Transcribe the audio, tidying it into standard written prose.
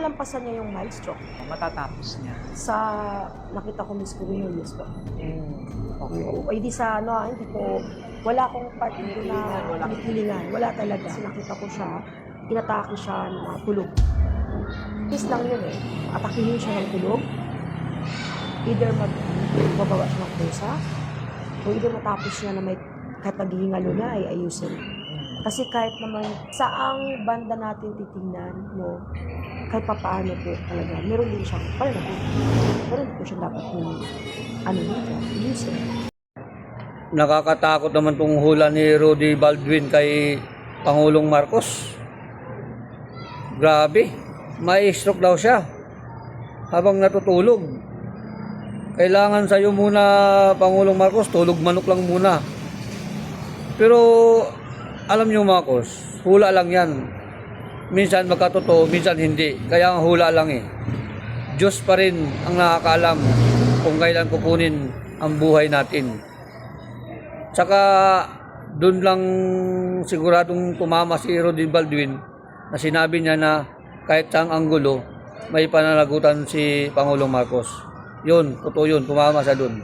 malampasan niya yung mild stroke. Matatapos niya. Sa nakita ko Miss Cornelius po. Okay. Ay di sa hindi ko, wala akong part dito na kinikilingan. Wala talaga. Kasi nakita ko siya, inatake siya na tulog. Is lang yun atakihin siya ng tulog. Either magbababa siya ng pusa, o either matapos niya na may kahit naghihingalo na ay ayusin. Kasi kahit naman saang banda natin titingnan mo, kahit papaano po talaga, meron din siyang pananagot. Meron din po siya dapat yung ayusin. Nakakatakot naman tong hula ni Rudy Baldwin kay Pangulong Marcos. Grabe, may stroke daw siya habang natutulog. Kailangan sa'yo muna, Pangulong Marcos, tulog manok lang muna. Pero alam niyo Marcos, hula lang yan. Minsan magkatotoo, minsan hindi. Kaya ang hula lang Diyos pa rin ang nakakaalam kung kailan kukunin ang buhay natin. Tsaka doon lang siguradong tumama si Rudy Baldwin na sinabi niya na kahit saang anggulo may pananagutan si Pangulong Marcos. Yun, totoo yun, tumama siya doon.